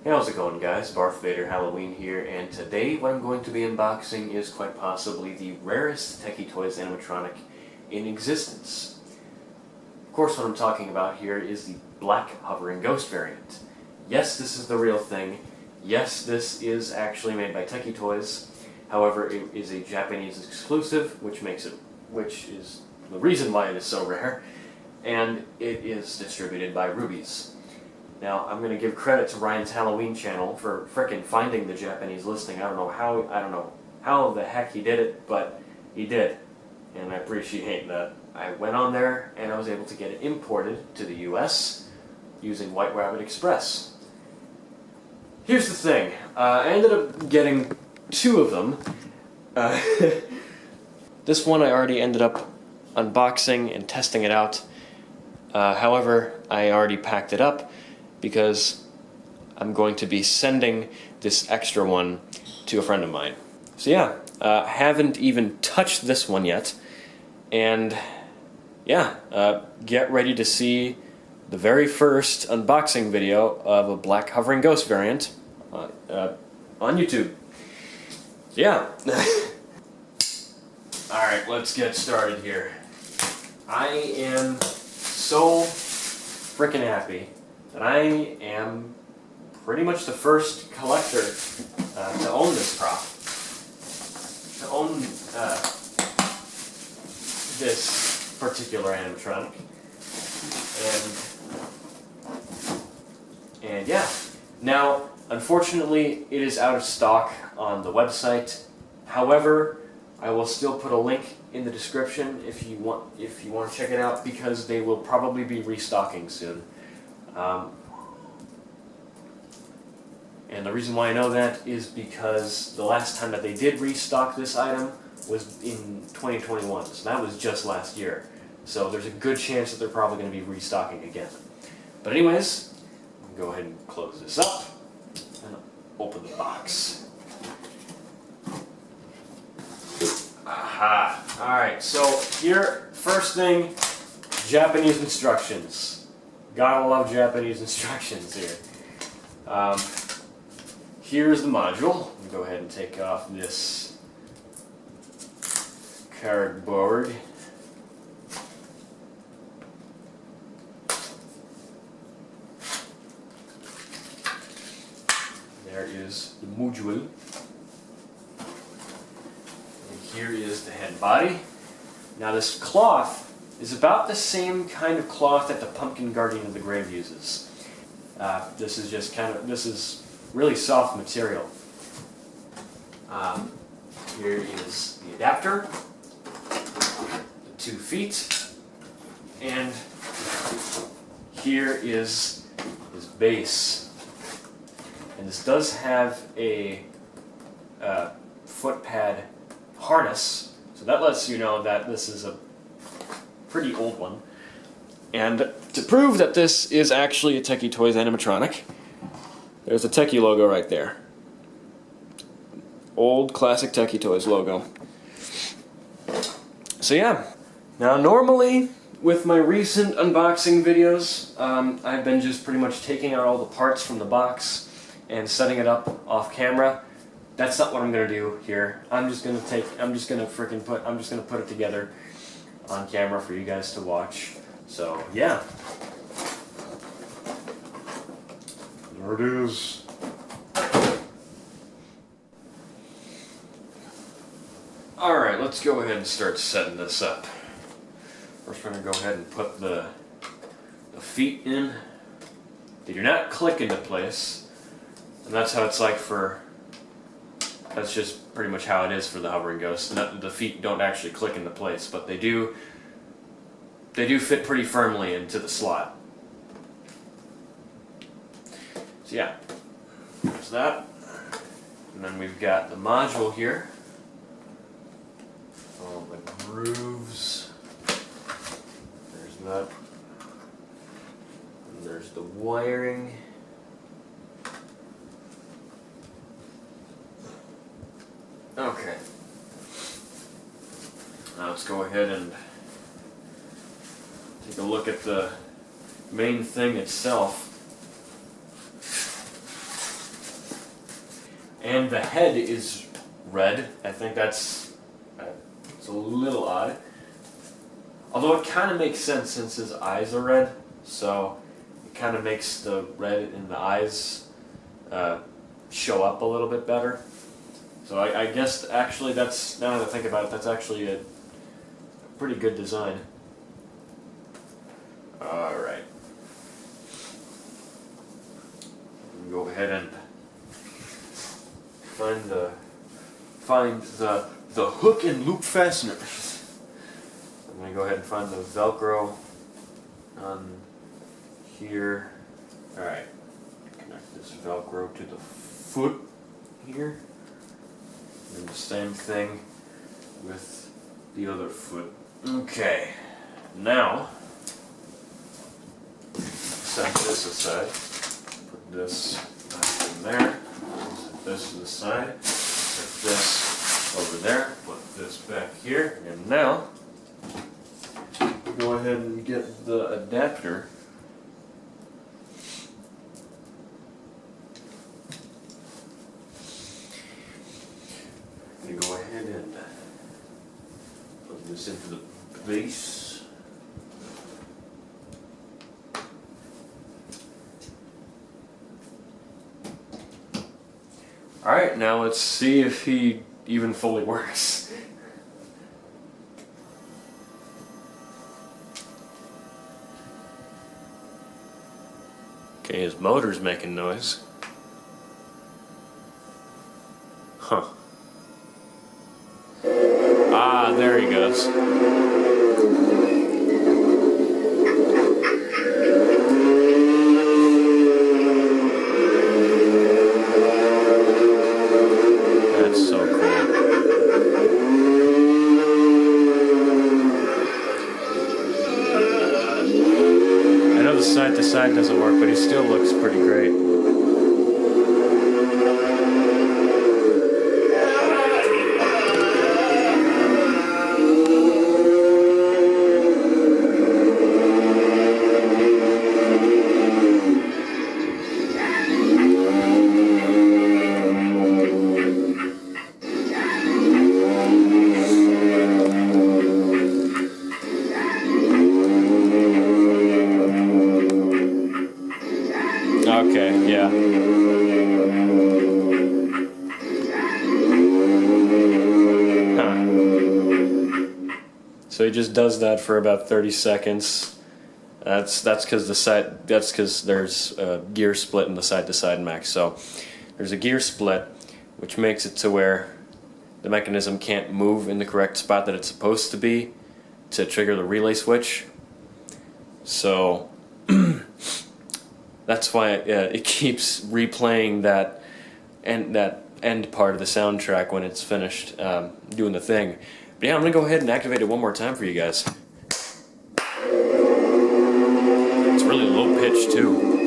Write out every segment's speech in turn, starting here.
Hey, how's it going, guys? Darth Vader Halloween here, and today what I'm going to be unboxing is quite possibly the rarest Tekky Toys animatronic in existence. Of course, what I'm talking about here is the black hovering ghost variant. Yes, this is the real thing. Yes, this is actually made by Tekky Toys. However, it is a Japanese exclusive, which is the reason why it is so rare, and it is distributed by Rubies. Now, I'm going to give credit to Ryan's Halloween channel for frickin' finding the Japanese listing. I don't know how the heck he did it, but he did, and I appreciate that. I went on there and I was able to get it imported to the US using White Rabbit Express. Here's the thing, I ended up getting two of them. This one I already ended up unboxing and testing it out. However, I already packed it up because I'm going to be sending this extra one to a friend of mine. So yeah, haven't even touched this one yet, and yeah, get ready to see the very first unboxing video of a black hovering ghost variant on YouTube. So yeah. Alright, let's get started here. I am so freaking happy that I am pretty much the first collector to own this prop. To own this particular animatronic. And yeah. Now, unfortunately, it is out of stock on the website. However, I will still put a link in the description if you want to check it out, because they will probably be restocking soon. And the reason why I know that is because the last time that they did restock this item was in 2021, so that was just last year. So there's a good chance that they're probably going to be restocking again. But anyways, go ahead and close this up and open the box. Aha! Alright, so here, first thing, Japanese instructions. Gotta love Japanese instructions here. Here's the module. I'll go ahead and take off this cardboard. There is the module. And here is the head body. Now this cloth is about the same kind of cloth that the Pumpkin Guardian of the Grave uses. This is really soft material. Here is the adapter, the 2 feet, and here is his base. And this does have a foot pad harness, so that lets you know that this is a pretty old one. And to prove that this is actually a Tekky Toys animatronic, there's a Tekky logo right there. Old classic Tekky Toys logo. So yeah. Now normally, with my recent unboxing videos, I've been just pretty much taking out all the parts from the box and setting it up off camera. That's not what I'm gonna do here. I'm just gonna put it together on camera for you guys to watch. So yeah. There it is. Alright, let's go ahead and start setting this up. First we're going to go ahead and put the feet in. They do not click into place. And that's how it's like that's just pretty much how it is for the hovering ghost. The feet don't actually click into place, but they do fit pretty firmly into the slot. So yeah, there's that. And then we've got the module here. All the grooves. There's that. And there's the wiring. Okay. Now let's go ahead and take a look at the main thing itself. And the head is red. I think that's it's a little odd. Although it kind of makes sense since his eyes are red, so it kind of makes the red in the eyes show up a little bit better. So I guess actually that's, now that I think about it, that's actually a pretty good design. Alright. Go ahead and find the hook and loop fastener. I'm going to go ahead and find the Velcro on here. Alright. Connect this Velcro to the foot here. And the same thing with the other foot. Okay. Now, set this aside. Put this back in there. Set this to the side. Put this over there. Put this back here. And now, go ahead and get the adapter. I'm going to go ahead and plug this into the base. Alright, now let's see if he even fully works. Okay, his motor's making noise. Huh. Ah, there he goes. That's so cool. I know the side to side doesn't work, but he still looks pretty great. Okay, yeah. Huh. So he just does that for about 30 seconds. That's because there's a gear split in the side-to-side mech. So there's a gear split, which makes it to where the mechanism can't move in the correct spot that it's supposed to be to trigger the relay switch. So that's why it keeps replaying that end part of the soundtrack when it's finished doing the thing. But yeah, I'm gonna go ahead and activate it one more time for you guys. It's really low pitch too.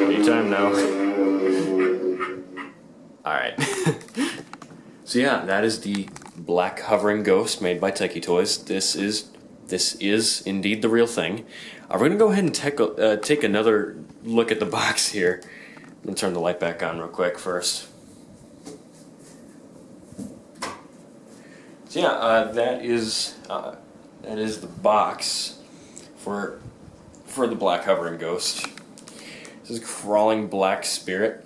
Anytime now. Alright. So yeah, that is the black hovering ghost made by Tekky Toys. This is indeed the real thing. We're going to go ahead and take another look at the box here. I'm going to turn the light back on real quick first. So yeah, that is the box for the black hovering ghost. This is crawling black spirit.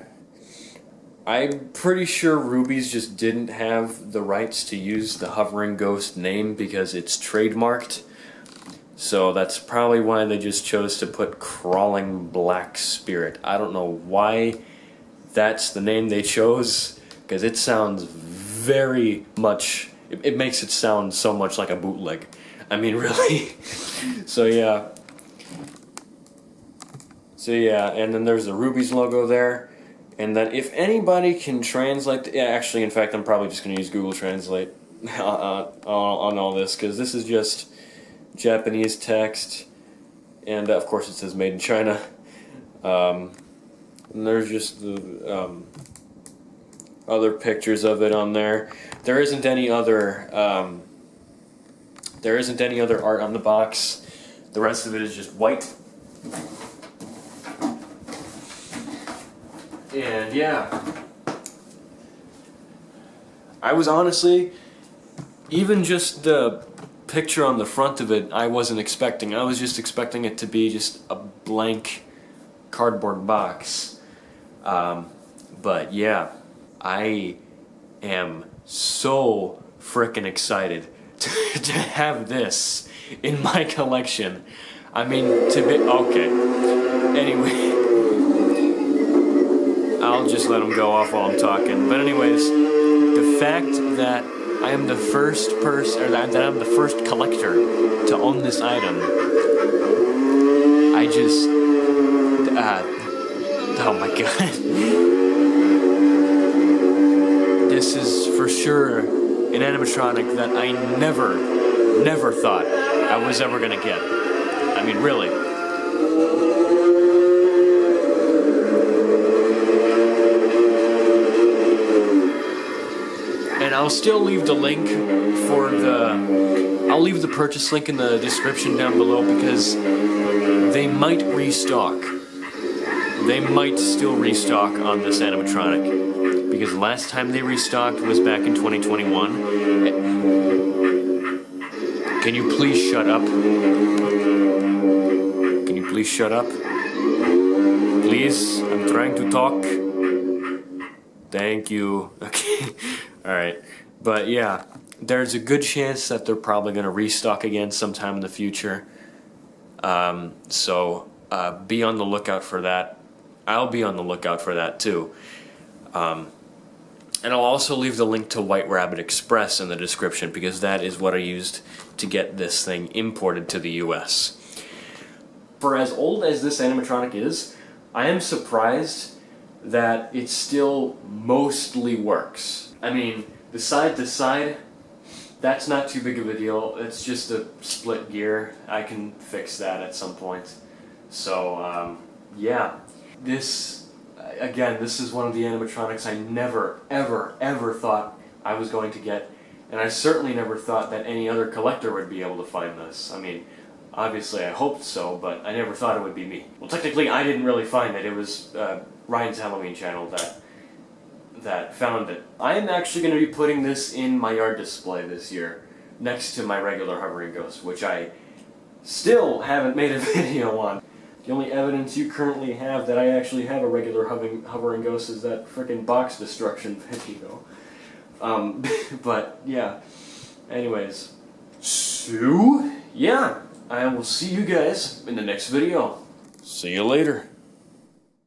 I'm pretty sure Rubies just didn't have the rights to use the Hovering Ghost name because it's trademarked. So that's probably why they just chose to put Crawling Black Spirit. I don't know why that's the name they chose, because it sounds very much, it makes it sound so much like a bootleg. I mean, really. So yeah, and then there's the Rubies logo there. And then if anybody can translate, yeah, actually, in fact, I'm probably just going to use Google Translate on all this, because this is just Japanese text, and of course it says made in China. And there's just the other pictures of it on there. There isn't any other art on the box. The rest of it is just white. And yeah, I was honestly, even just the picture on the front of it, I wasn't expecting. I was just expecting it to be just a blank cardboard box. But yeah, I am so frickin' excited to have this in my collection. I mean, to be, okay. Anyway, I'll just let him go off while I'm talking. But anyways, the fact that I am the first person, or that I'm the first collector to own this item, I just, oh my god. This is for sure an animatronic that I never thought I was ever gonna get. I mean, really. And I'll still leave the link for I'll leave the purchase link in the description down below, because they might restock. They might still restock on this animatronic, because last time they restocked was back in 2021. Can you please shut up? Can you please shut up? Please, I'm trying to talk. Thank you. Okay. Alright. But yeah, there's a good chance that they're probably going to restock again sometime in the future. So be on the lookout for that. I'll be on the lookout for that too. And I'll also leave the link to White Rabbit Express in the description, because that is what I used to get this thing imported to the US. For as old as this animatronic is, I am surprised that it still mostly works. I mean, the side to side, that's not too big of a deal. It's just a split gear. I can fix that at some point. So, yeah. This, again, this is one of the animatronics I never, ever thought I was going to get. And I certainly never thought that any other collector would be able to find this. I mean, obviously I hoped so, but I never thought it would be me. Well, technically I didn't really find it. It was Ryan's Halloween channel that found it. I am actually going to be putting this in my yard display this year, next to my regular Hovering Ghost, which I still haven't made a video on. The only evidence you currently have that I actually have a regular Hovering Ghost is that frickin' box destruction video. But yeah, anyways, so yeah, I will see you guys in the next video. See you later.